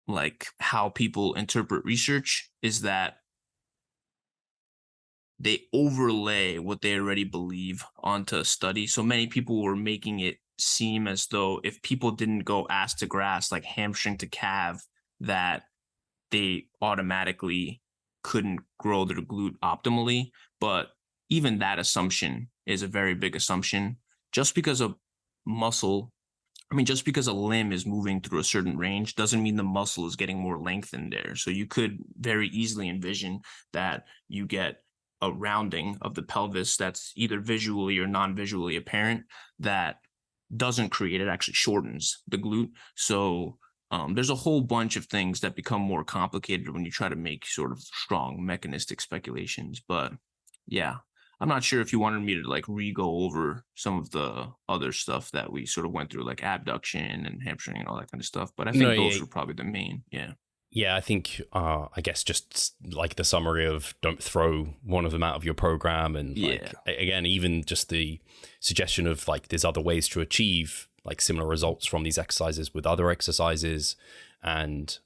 like how people interpret research, is that they overlay what they already believe onto a study. So many people were making it seem as though if people didn't go ass to grass, like hamstring to calf, that they automatically couldn't grow their glute optimally. But even that assumption is a very big assumption. Just because a limb is moving through a certain range doesn't mean the muscle is getting more lengthened there. So you could very easily envision that you get a rounding of the pelvis that's either visually or non-visually apparent that doesn't create, it actually shortens the glute. So there's a whole bunch of things that become more complicated when you try to make sort of strong mechanistic speculations. But yeah, I'm not sure if you wanted me to like re-go over some of the other stuff that we sort of went through, like abduction and hamstring and all that kind of stuff. But I think those were probably the main. Yeah. Yeah, I think, I guess just like the summary of don't throw one of them out of your program. And like, again, even just the suggestion of like, there's other ways to achieve like similar results from these exercises with other exercises. And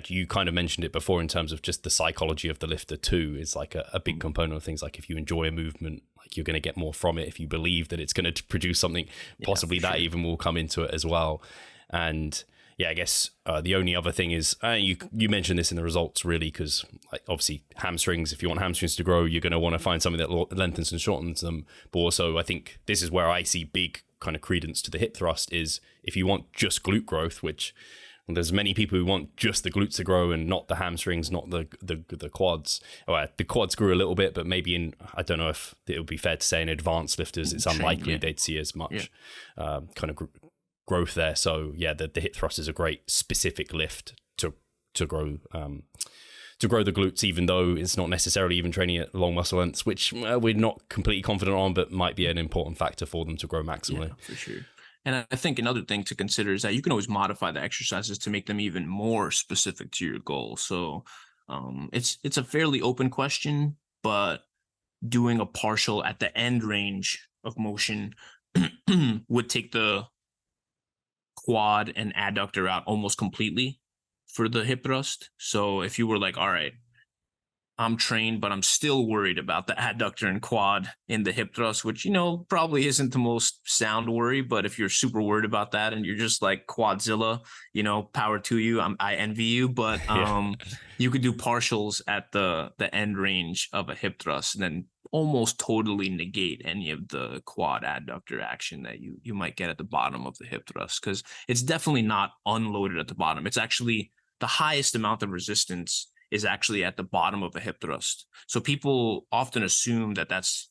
you kind of mentioned it before in terms of just the psychology of the lifter too, is like a big component of things. Like if you enjoy a movement, like you're going to get more from it. If you believe that it's going to produce something, possibly that even will come into it as well. And yeah, I guess the only other thing is you mentioned this in the results really, because like obviously hamstrings, if you want hamstrings to grow, you're going to want to find something that lengthens and shortens them. But also I think this is where I see big kind of credence to the hip thrust is if you want just glute growth, which there's many people who want just the glutes to grow and not the hamstrings, not the quads. Well, the quads grew a little bit, but maybe I don't know if it would be fair to say in advanced lifters, it's unlikely they'd see as much kind of growth there. So yeah, the hip thrust is a great specific lift to grow the glutes, even though it's not necessarily even training at long muscle lengths, which we're not completely confident on, but might be an important factor for them to grow maximally. Yeah, for sure. And I think another thing to consider is that you can always modify the exercises to make them even more specific to your goal. So it's a fairly open question, but doing a partial at the end range of motion would take the quad and adductor out almost completely for the hip thrust. So if you were like, all right, I'm trained, but I'm still worried about the adductor and quad in the hip thrust, which, probably isn't the most sound worry. But if you're super worried about that and you're just like Quadzilla, power to you. I envy you. But you could do partials at the end range of a hip thrust and then almost totally negate any of the quad adductor action that you might get at the bottom of the hip thrust, because it's definitely not unloaded at the bottom. It's actually the highest amount of resistance is actually at the bottom of a hip thrust. So people often assume that that's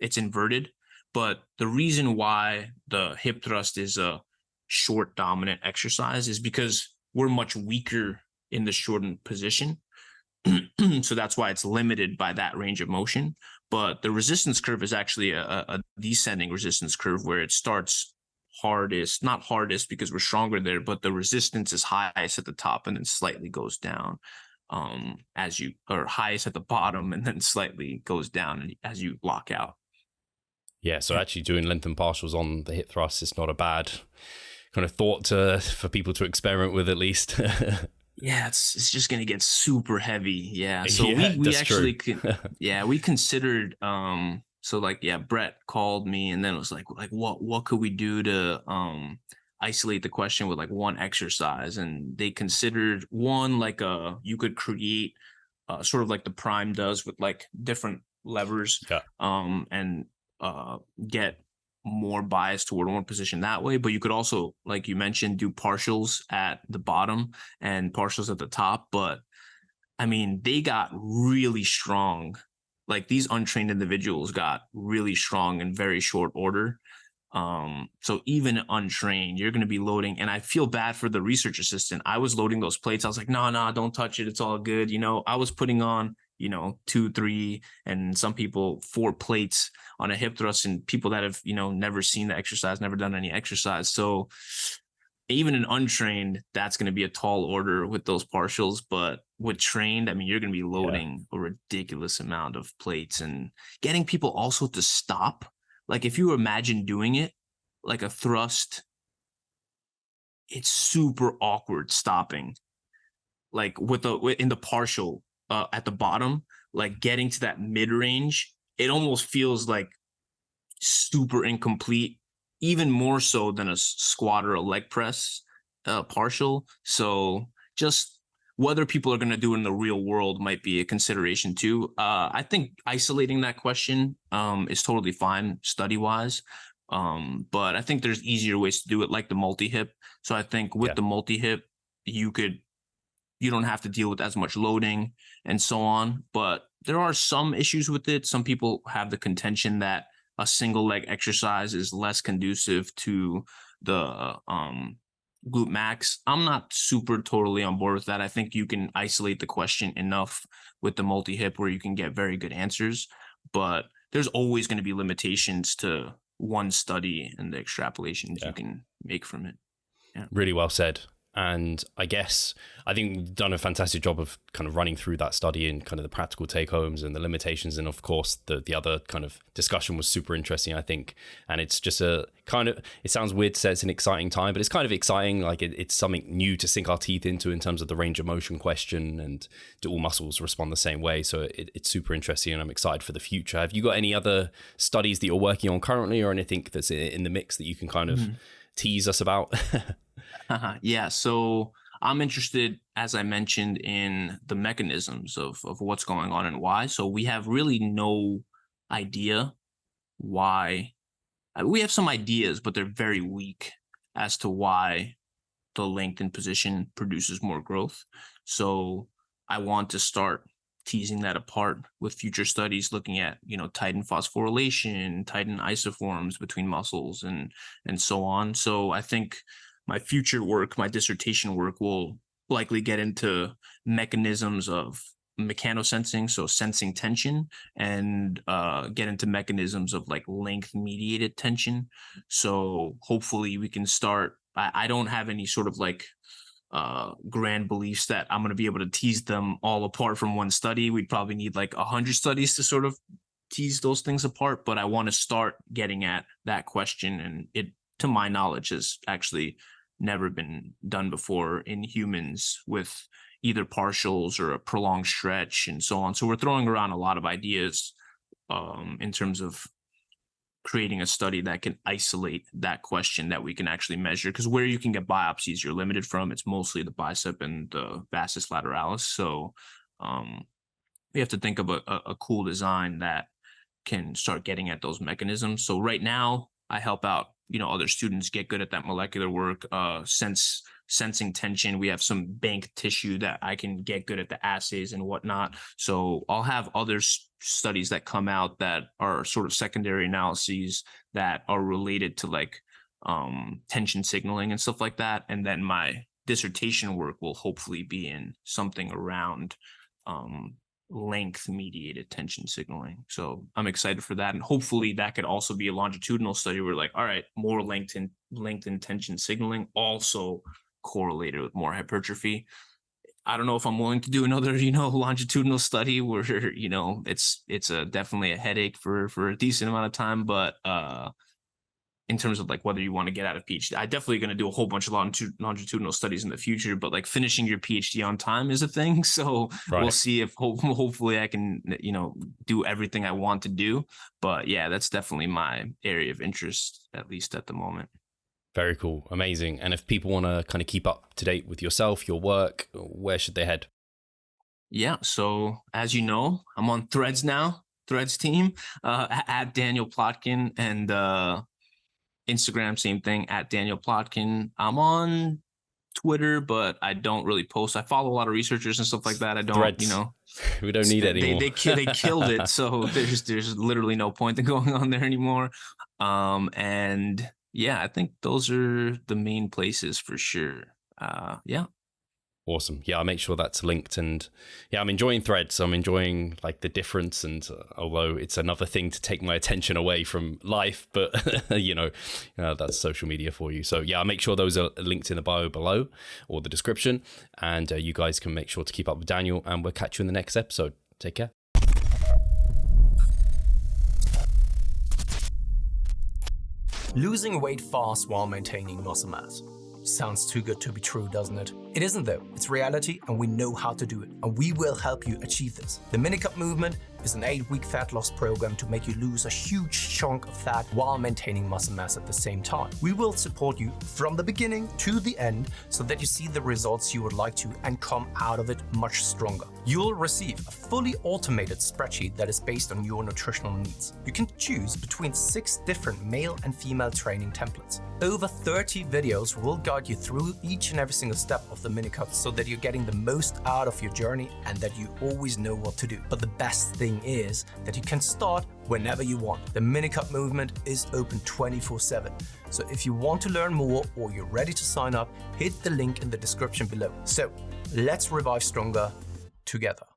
it's inverted, but the reason why the hip thrust is a short dominant exercise is because we're much weaker in the shortened position. So that's why it's limited by that range of motion. But the resistance curve is actually a descending resistance curve where it starts not hardest because we're stronger there, but the resistance is highest at the top and then slightly goes down or highest at the bottom and then slightly goes down as you block out. Yeah, so actually doing length and partials on the hip thrust is not a bad kind of thought for people to experiment with, at least. Yeah, it's just gonna get super heavy. Yeah, so we actually we considered Brett called me and then it was like what could we do to isolate the question with like one exercise, and they considered one you could create sort of like the prime does with like different levers, Yeah. and get more bias toward one position that way. But you could also, like you mentioned, do partials at the bottom and partials at the top. But I mean, they got really strong. Like these untrained individuals got really strong in very short order. So even untrained, you're going to be loading. And I feel bad for the research assistant. I was loading those plates. I was like, no, don't touch it. It's all good. I was putting on, 2, 3, and some people 4 plates on a hip thrust, and people that have, never seen the exercise, never done any exercise. So even an untrained, that's going to be a tall order with those partials. But with trained, I mean, you're going to be loading a ridiculous amount of plates and getting people also to stop. Like if you imagine doing it like a thrust, it's super awkward stopping. Like in the partial at the bottom, like getting to that mid range, it almost feels like super incomplete, even more so than a squat or a leg press partial. So just whether people are going to do it in the real world might be a consideration too. I think isolating that question is totally fine study wise. But I think there's easier ways to do it, like the multi-hip. So I think with the multi-hip, you don't have to deal with as much loading and so on. But there are some issues with it. Some people have the contention that a single leg exercise is less conducive to the glute max. I'm not super totally on board with that. I think you can isolate the question enough with the multi-hip where you can get very good answers, but there's always going to be limitations to one study and the extrapolations you can make from it. Yeah. Really well said. And I think you've done a fantastic job of kind of running through that study and kind of the practical take homes and the limitations. And of course, the other kind of discussion was super interesting, I think. And it's just it sounds weird to say it's an exciting time, but it's kind of exciting. Like it's something new to sink our teeth into in terms of the range of motion question, and do all muscles respond the same way? So it's super interesting, and I'm excited for the future. Have you got any other studies that you're working on currently, or anything that's in the mix that you can kind of tease us about? Yeah, so I'm interested, as I mentioned, in the mechanisms of what's going on and why. So we have really no idea why. We have some ideas, but they're very weak as to why the length and position produces more growth. So I want to start teasing that apart with future studies, looking at, tighten phosphorylation, tighten isoforms between muscles, and so on. So I think my future work, my dissertation work, will likely get into mechanisms of mechanosensing, so sensing tension, and get into mechanisms of like length mediated tension. So hopefully we can start. I don't have any sort of like grand beliefs that I'm going to be able to tease them all apart from one study. We'd probably need like 100 studies to sort of tease those things apart, but I want to start getting at that question. And it, to my knowledge, has actually never been done before in humans with either partials or a prolonged stretch and so on. So we're throwing around a lot of ideas in terms of creating a study that can isolate that question that we can actually measure, because where you can get biopsies, you're limited from. It's mostly the bicep and the vastus lateralis. So we have to think of a cool design that can start getting at those mechanisms. So right now I help out, other students get good at that molecular work, sensing tension. We have some bank tissue that I can get good at the assays and whatnot. So I'll have other studies that come out that are sort of secondary analyses that are related to like tension signaling and stuff like that. And then my dissertation work will hopefully be in something around length mediated tension signaling. So I'm excited for that. And hopefully that could also be a longitudinal study where like, all right, more length and tension signaling also correlated with more hypertrophy. I don't know if I'm willing to do another, longitudinal study where, it's definitely a headache for a decent amount of time, but in terms of like whether you want to get out of PhD, I'm definitely going to do a whole bunch of longitudinal studies in the future, but like finishing your PhD on time is a thing. So We'll see if hopefully I can, do everything I want to do. But yeah, that's definitely my area of interest, at least at the moment. Very cool. Amazing. And if people want to kind of keep up to date with yourself, your work, where should they head? Yeah. So as you know, I'm on Threads now, Threads team, at Daniel Plotkin, and Instagram, same thing, at Daniel Plotkin. I'm on Twitter, but I don't really post. I follow a lot of researchers and stuff like that. I don't, Threads. We don't need it anymore. They killed it. So there's literally no point in going on there anymore. And yeah, I think those are the main places for sure. Yeah. Awesome. Yeah, I'll make sure that's linked. And yeah, I'm enjoying Threads. I'm enjoying like the difference. And although it's another thing to take my attention away from life, but that's social media for you. So yeah, I'll make sure those are linked in the bio below or the description. And you guys can make sure to keep up with Daniel, and we'll catch you in the next episode. Take care. Losing weight fast while maintaining muscle mass. Sounds too good to be true, doesn't it? It isn't though. It's reality, and we know how to do it, and we will help you achieve this. The Minicut movement is an 8-week fat loss program to make you lose a huge chunk of fat while maintaining muscle mass at the same time. We will support you from the beginning to the end so that you see the results you would like to and come out of it much stronger. You'll receive a fully automated spreadsheet that is based on your nutritional needs. You can choose between 6 different male and female training templates. Over 30 videos will guide you through each and every single step of the Minicut so that you're getting the most out of your journey and that you always know what to do. But the best thing is that you can start whenever you want. The Minicut movement is open 24/7. So if you want to learn more or you're ready to sign up, hit the link in the description below. So let's revive stronger together.